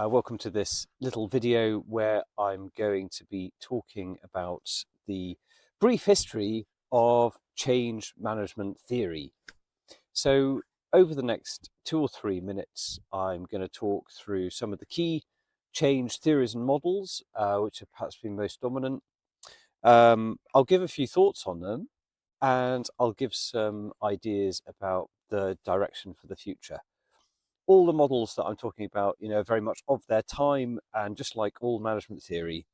Welcome to this little video where I'm going to be talking about the brief history of change management theory. So over the next 2 or 3 minutes, I'm going to talk through some of the key change theories and models, which have perhaps been most dominant. I'll give a few thoughts on them, and I'll give some ideas about the direction for the future. All the models that I'm talking about, are very much of their time, and just like all management theory,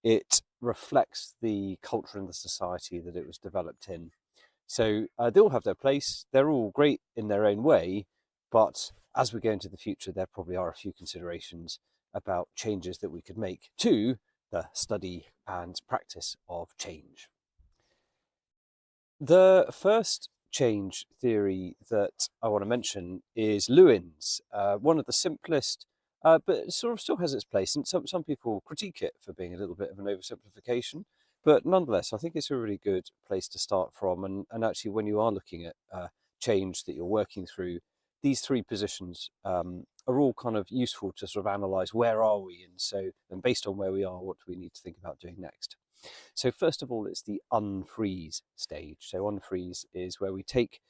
it reflects the culture and the society that it was developed in. So they all have their place. They're all great in their own way, but as we go into the future, there probably are a few considerations about changes that we could make to the study and practice of change. The first change theory that I want to mention is Lewin's, one of the simplest, but sort of still has its place. And some people critique it for being a little bit of an oversimplification, but nonetheless, I think it's a really good place to start from. And actually, when you are looking at change that you're working through, these three positions are all kind of useful to sort of analyze where are we, and based on where we are, what do we need to think about doing next. So first of all, it's the unfreeze stage. So unfreeze is where we take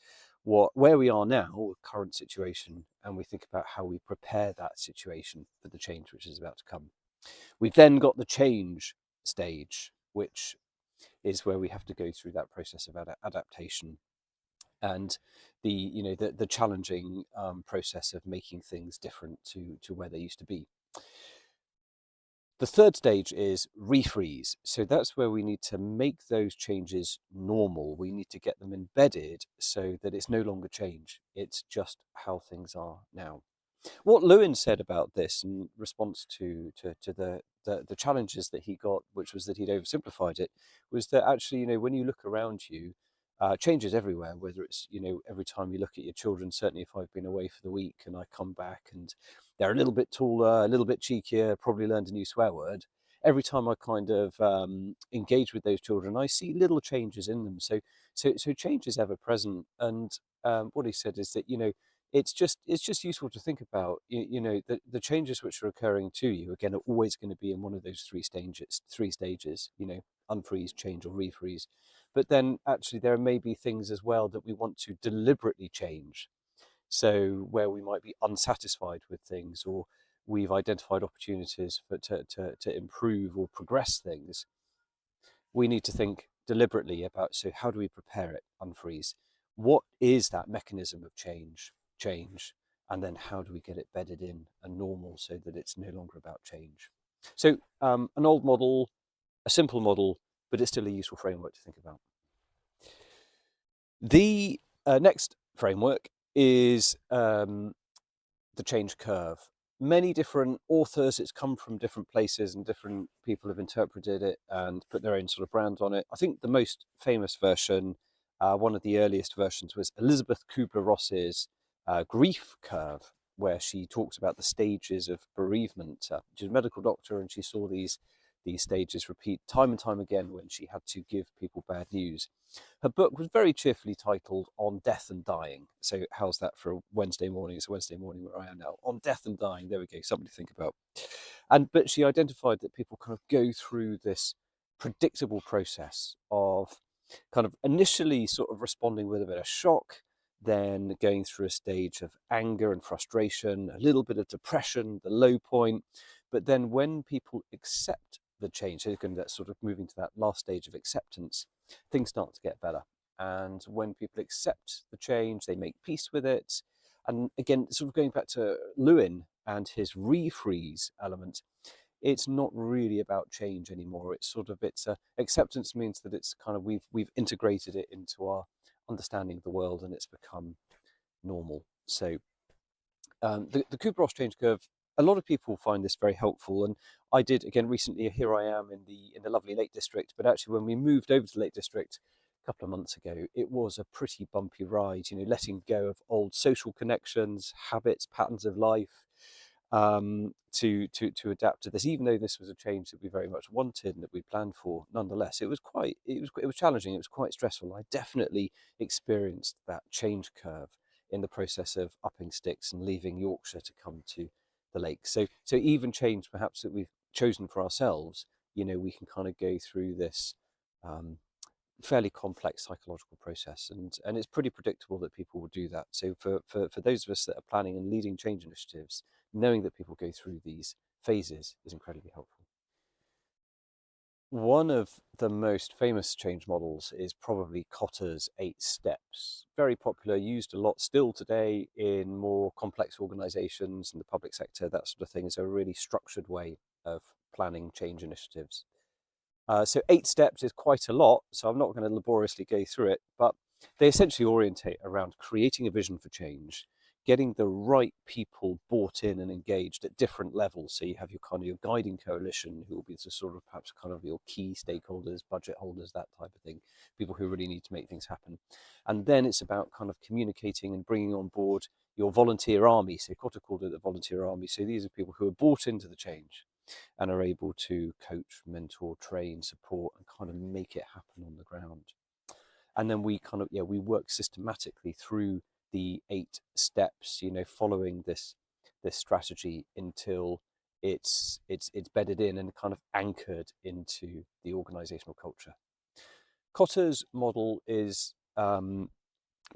where we are now, current situation, and we think about how we prepare that situation for the change which is about to come. We've then got the change stage, which is where we have to go through that process of adaptation and the challenging process of making things different to where they used to be. The third stage is refreeze. So that's where we need to make those changes normal. We need to get them embedded so that it's no longer change. It's just how things are now. What Lewin said about this in response to the challenges that he got, which was that he'd oversimplified it, was that actually, when you look around you, change is everywhere, whether it's, every time you look at your children. Certainly if I've been away for the week and I come back and they're a little bit taller, a little bit cheekier, probably learned a new swear word. Every time I kind of engage with those children, I see little changes in them. So change is ever present. And what he said is that, it's just useful to think about, the changes which are occurring to you, again, are always going to be in one of those three stages, unfreeze, change, or refreeze. But then actually there may be things as well that we want to deliberately change. So where we might be unsatisfied with things, or we've identified opportunities to improve or progress things, we need to think deliberately about, so how do we prepare it, unfreeze? What is that mechanism of change? And then how do we get it bedded in and normal so that it's no longer about change? So an old model, a simple model, but it's still a useful framework to think about. The next framework is the change curve. Many different authors, it's come from different places and different people have interpreted it and put their own sort of brand on it. I think the most famous version, one of the earliest versions, was Elizabeth Kubler-Ross's grief curve, where she talks about the stages of bereavement. She's a medical doctor and she saw these stages repeat time and time again when she had to give people bad news. Her book was very cheerfully titled On Death and Dying. So how's that for a Wednesday morning? It's a Wednesday morning where I am now. On Death and Dying, there we go, something to think about. But she identified that people kind of go through this predictable process of kind of initially sort of responding with a bit of shock, then going through a stage of anger and frustration, a little bit of depression, the low point. But then when people accept the change, so that's sort of moving to that last stage of acceptance, things start to get better. And when people accept the change, they make peace with it. And again, sort of going back to Lewin and his refreeze element, it's not really about change anymore. It's acceptance means that it's kind of we've integrated it into our understanding of the world and it's become normal. So the Kubler-Ross change curve, a lot of people find this very helpful, and I did again recently. Here I am in the lovely Lake District, but actually when we moved over to the Lake District a couple of months ago, it was a pretty bumpy ride. Letting go of old social connections, habits, patterns of life, to adapt to this. Even though this was a change that we very much wanted and that we planned for, nonetheless, it was challenging. It was quite stressful. I definitely experienced that change curve in the process of upping sticks and leaving Yorkshire to come to the lake. So even change perhaps that we've chosen for ourselves, we can kind of go through this um, fairly complex psychological process, and it's pretty predictable that people will do that. So for those of us that are planning and leading change initiatives, knowing that people go through these phases is incredibly helpful. One of the most famous change models is probably Cotters' 8 steps. Very popular, used a lot still today in more complex organizations and the public sector, that sort of thing, is a really structured way of planning change initiatives. So 8 steps is quite a lot, so I'm not going to laboriously go through it, but they essentially orientate around creating a vision for change, getting the right people bought in and engaged at different levels. So you have your kind of your guiding coalition, who will be the sort of perhaps kind of your key stakeholders, budget holders, that type of thing, people who really need to make things happen. And then it's about kind of communicating and bringing on board your volunteer army. So Kotter called it the volunteer army. So these are people who are bought into the change and are able to coach, mentor, train, support, and kind of make it happen on the ground. And then we kind of, we work systematically through the 8 steps, following this strategy until it's bedded in and kind of anchored into the organizational culture. Cotter's model is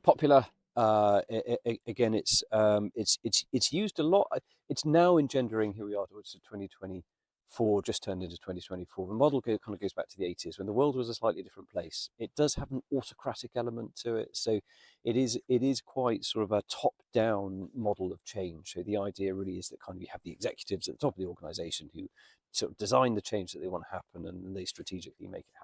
popular. Again, it's used a lot. It's now engendering, here we are, towards 2024, just turned into 2024. The model kind of goes back to the 80s when the world was a slightly different place. It does have an autocratic element to it, so it is quite sort of a top-down model of change. So the idea really is that kind of you have the executives at the top of the organization who sort of design the change that they want to happen, and they strategically make it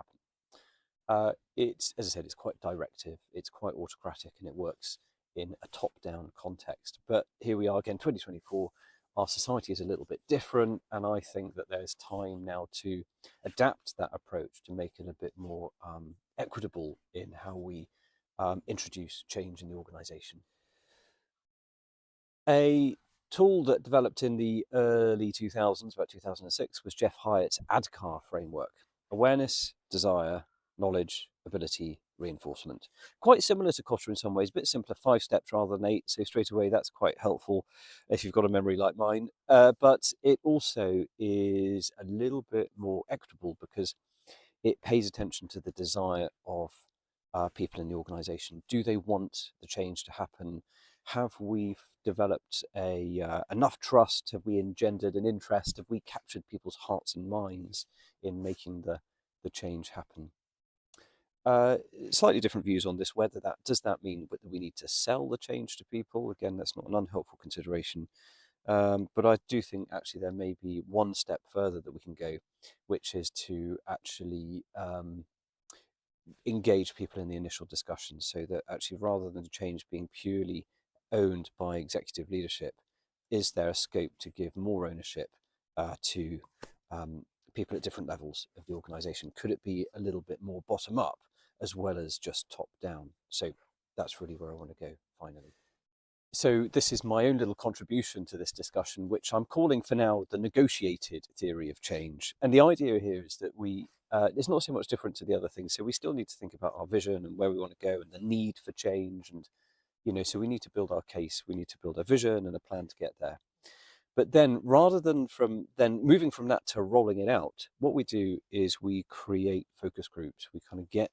happen. It's, as I said, it's quite directive, it's quite autocratic, and it works in a top-down context. But here we are again, 2024. Our society is a little bit different, and I think that there's time now to adapt that approach to make it a bit more equitable in how we introduce change in the organization. A tool that developed in the early 2000s, about 2006, was Jeff Hyatt's Adar Framework: awareness, desire, knowledge, ability, reinforcement. Quite similar to Kotter in some ways, a bit simpler, 5 steps rather than 8. So straight away, that's quite helpful if you've got a memory like mine. But it also is a little bit more equitable because it pays attention to the desire of people in the organization. Do they want the change to happen? Have we developed enough trust? Have we engendered an interest? Have we captured people's hearts and minds in making the change happen? Slightly different views on this. Whether that does that mean that we need to sell the change to people? Again, that's not an unhelpful consideration. But I do think actually there may be one step further that we can go, which is to actually engage people in the initial discussion, so that actually rather than the change being purely owned by executive leadership, is there a scope to give more ownership to people at different levels of the organization? Could it be a little bit more bottom up as well as just top down? So that's really where I want to go finally. So this is my own little contribution to this discussion, which I'm calling for now the negotiated theory of change. And the idea here is that it's not so much different to the other things. So we still need to think about our vision and where we want to go and the need for change. And, so we need to build our case, we need to build a vision and a plan to get there. But then rather than moving from that to rolling it out, what we do is we create focus groups. We kind of get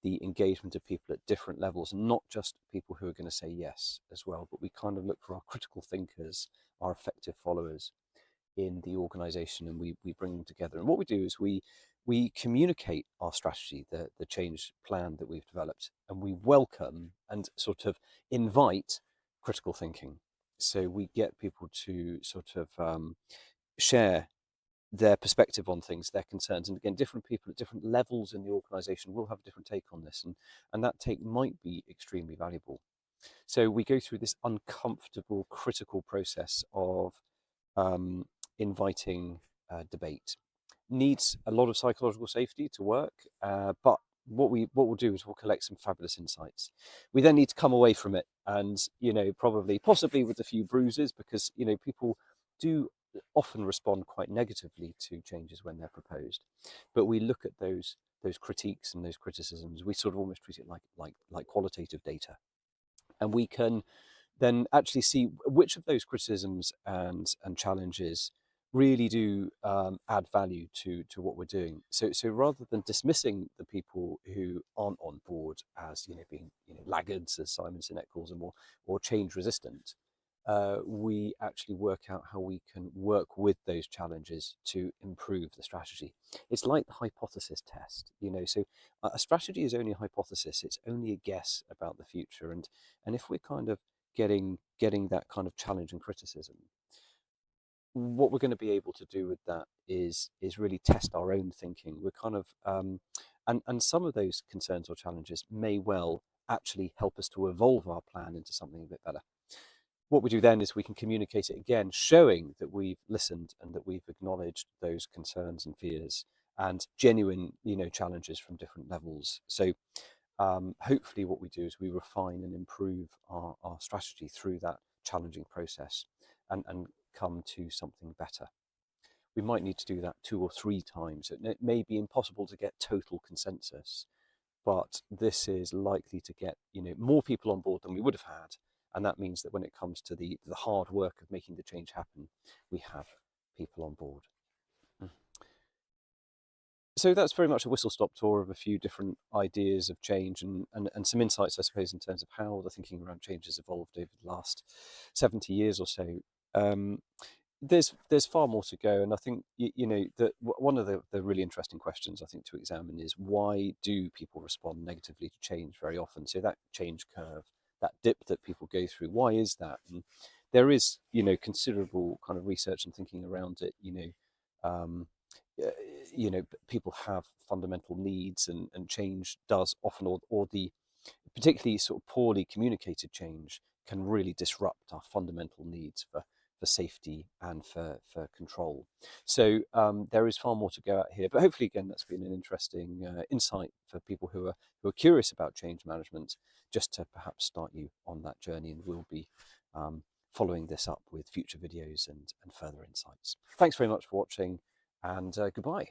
the engagement of people at different levels, and not just people who are going to say yes as well, but we kind of look for our critical thinkers, our effective followers in the organization, and we bring them together. And what we do is we communicate our strategy, the change plan that we've developed, and we welcome and sort of invite critical thinking. So we get people to sort of share their perspective on things, their concerns. And again, different people at different levels in the organization will have a different take on this. And that take might be extremely valuable. So we go through this uncomfortable, critical process of inviting debate. Needs a lot of psychological safety to work, but what we'll do is we'll collect some fabulous insights. We then need to come away from it, and possibly with a few bruises, because people do often respond quite negatively to changes when they're proposed. But we look at those critiques and those criticisms. We sort of almost treat it like qualitative data, and we can then actually see which of those criticisms and challenges really do add value to what we're doing. So rather than dismissing the people who aren't on board as being laggards, as Simon Sinek calls them, or change resistant, we actually work out how we can work with those challenges to improve the strategy. It's like the hypothesis test, So a strategy is only a hypothesis; it's only a guess about the future, and if we're kind of getting that kind of challenge and criticism, what we're going to be able to do with that is really test our own thinking. We're kind of and some of those concerns or challenges may well actually help us to evolve our plan into something a bit better. What we do then is we can communicate it again, showing that we've listened and that we've acknowledged those concerns and fears and genuine, challenges from different levels. So hopefully what we do is we refine and improve our strategy through that challenging process and come to something better. We might need to do that 2 or 3 times. It may be impossible to get total consensus, but this is likely to get more people on board than we would have had, and that means that when it comes to the hard work of making the change happen, we have people on board. So that's very much a whistle-stop tour of a few different ideas of change and some insights, I suppose, in terms of how the thinking around change has evolved over the last 70 years or so. There's far more to go, and I think that one of the really interesting questions I think to examine is, why do people respond negatively to change very often? So that change curve, that dip that people go through, why is that? And there is considerable kind of research and thinking around it. Um, uh, people have fundamental needs, and change does often, or the particularly sort of poorly communicated change can really disrupt our fundamental needs for safety and for control. So there is far more to go at here, but hopefully, again, that's been an interesting insight for people who are curious about change management, just to perhaps start you on that journey. And we'll be following this up with future videos and further insights. Thanks very much for watching, and goodbye.